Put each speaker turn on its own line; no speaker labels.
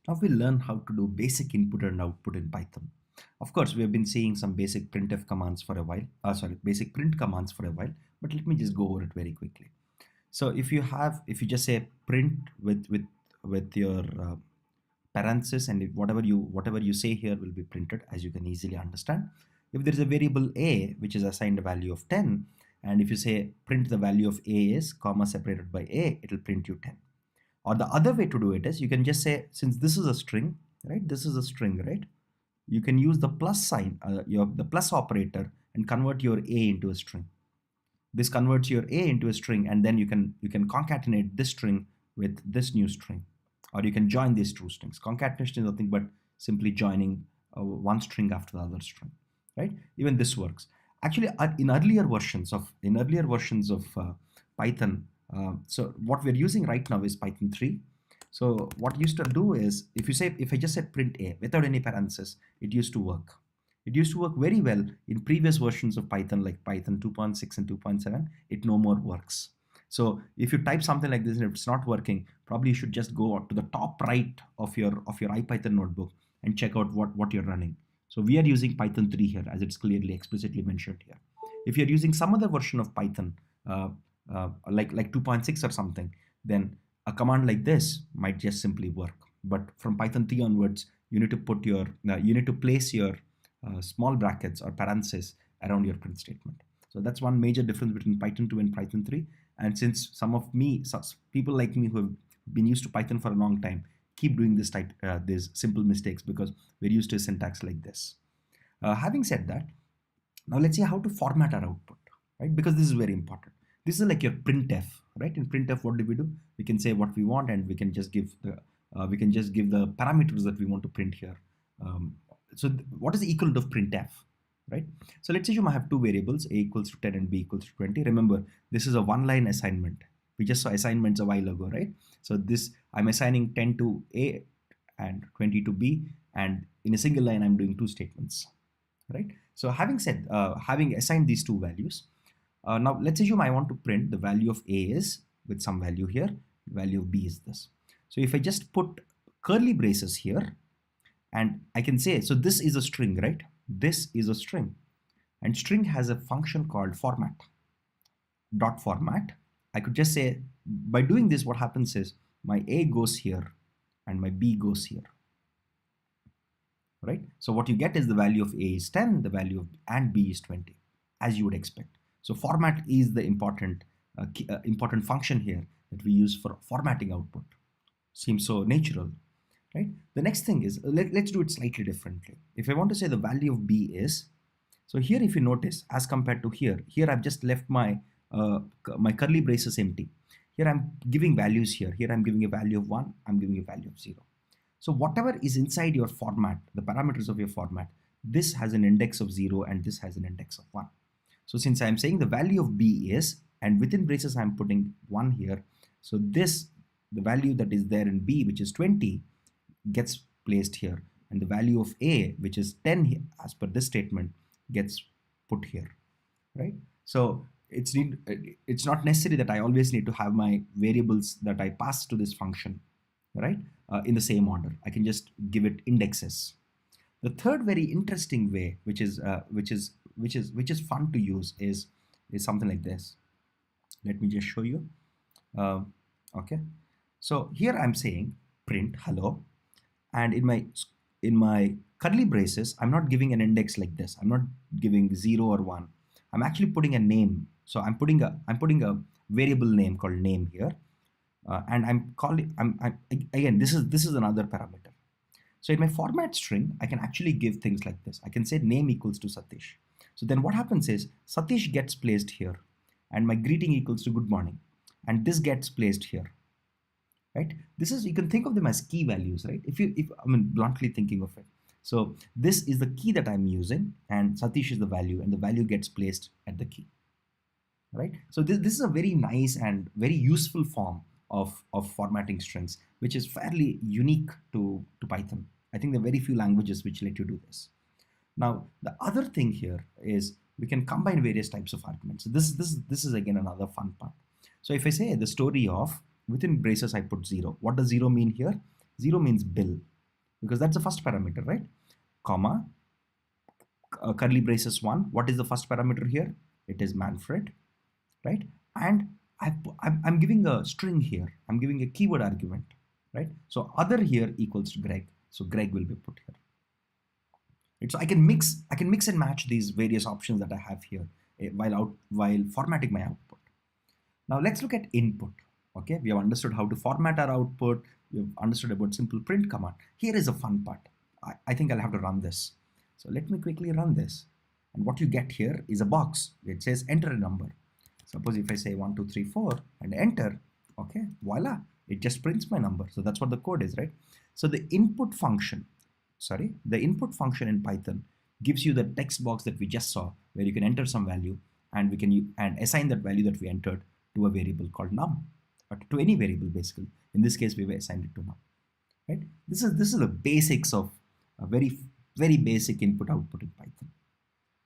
Now we'll learn how to do basic input and output in Python. Of course, we have been seeing some basic printf commands for a while, basic print commands for a while, but let me just go over it very quickly. So if you just say print with your parenthesis, and if whatever you say here will be printed, as you can easily understand. If there is a variable a which is assigned a value of 10, and if you say print the value of a is comma separated by a, it will print you 10. Or the other way to do it is you can just say, since this is a string, right? This is a string, right? You can use the plus sign, the plus operator, and convert your a into a string. This converts your a into a string, and then you can concatenate this string with this new string, or you can join these two strings. Concatenation is nothing but simply joining one string after the other string, right? Even this works. Actually, in earlier versions of Python, so what we're using right now is Python 3. So what used to do is, if I just said print a without any parentheses, it used to work. It used to work very well in previous versions of Python, like Python 2.6 and 2.7. It no more works. So if you type something like this and if it's not working, probably you should just go to the top right of your IPython notebook and check out what you're running. So we are using Python 3 here, as it's clearly explicitly mentioned here. If you're using some other version of Python, like 2.6 or something, then a command like this might just simply work. But from Python 3 onwards, you need to place your small brackets or parentheses around your print statement. So that's one major difference between Python 2 and Python 3. And since people like me who have been used to Python for a long time, keep doing these simple mistakes, because we're used to a syntax like this. Having said that, now let's see how to format our output, right? Because this is very important. This is like your printf, right? In printf, what do? We can say what we want, and we can just give the parameters that we want to print here. So what is the equivalent of printf, right? So let's say you might have two variables, a equals to 10 and b equals to 20. Remember, this is a one-line assignment. We just saw assignments a while ago, right? So I'm assigning 10 to a and 20 to b, and in a single line I'm doing two statements, right? So having assigned these two values, now let's assume I want to print the value of a is with some value here, the value of b is this. So if I just put curly braces here, and I can say, so this is a string, right? This is a string, and string has a function called format. Dot format. I could just say, by doing this, what happens is my a goes here and my b goes here, right? So what you get is the value of a is 10, the value of and b is 20, as you would expect. So format is the important function here that we use for formatting output. Seems so natural, right? The next thing is, let's do it slightly differently. If I want to say the value of b is, so here if you notice, as compared to here I've just left my curly braces empty. Here I'm giving values here. Here I'm giving a value of 1, I'm giving a value of 0. So whatever is inside your format, the parameters of your format, this has an index of 0 and this has an index of 1. So since I'm saying the value of b is, and within braces I'm putting 1 here, so the value that is there in b, which is 20, gets placed here, and the value of a, which is 10 here, as per this statement, gets put here, right? So it's not necessary that I always need to have my variables that I pass to this function, right, in the same order. I can just give it indexes. The third very interesting way, which is fun to use, is something like this. Let me just show you. Okay, so here I'm saying print hello, and in my curly braces, I'm not giving an index like this. I'm not giving 0 or 1. I'm actually putting a name. So I'm putting a variable name called name here, and again, this is another parameter. So in my format string, I can actually give things like this. I can say name equals to Satish. So then what happens is Satish gets placed here, and my greeting equals to good morning, and this gets placed here, right? You can think of them as key values, right? If I mean, bluntly thinking of it. So this is the key that I'm using, and Satish is the value, and the value gets placed at the key, right? So this is a very nice and very useful form of formatting strings, which is fairly unique to Python. I think there are very few languages which let you do this. Now, the other thing here is we can combine various types of arguments. So this is again another fun part. So if I say the story of, within braces I put 0. What does 0 mean here? 0 means bill. because that's the first parameter, right? Comma, curly braces 1. What is the first parameter here? It is Manfred, right? And I'm giving a string here. I'm giving a keyword argument, right? So other here equals to Greg. So Greg will be put here. Right? So I can mix and match these various options that I have here while formatting my output. Now let's look at input. Okay, we have understood how to format our output. We've understood about simple print command. Here is a fun part. I think I'll have to run this. So let me quickly run this. And what you get here is a box. It says enter a number. Suppose if I say 1, 2, 3, 4 and enter, okay, voila, it just prints my number. So that's what the code is, right? So the input function in Python gives you the text box that we just saw, where you can enter some value and we can assign that value that we entered to a variable called num, or to any variable basically. In this case, we've assigned it to num. Right? This is the basics of a very basic input output in Python.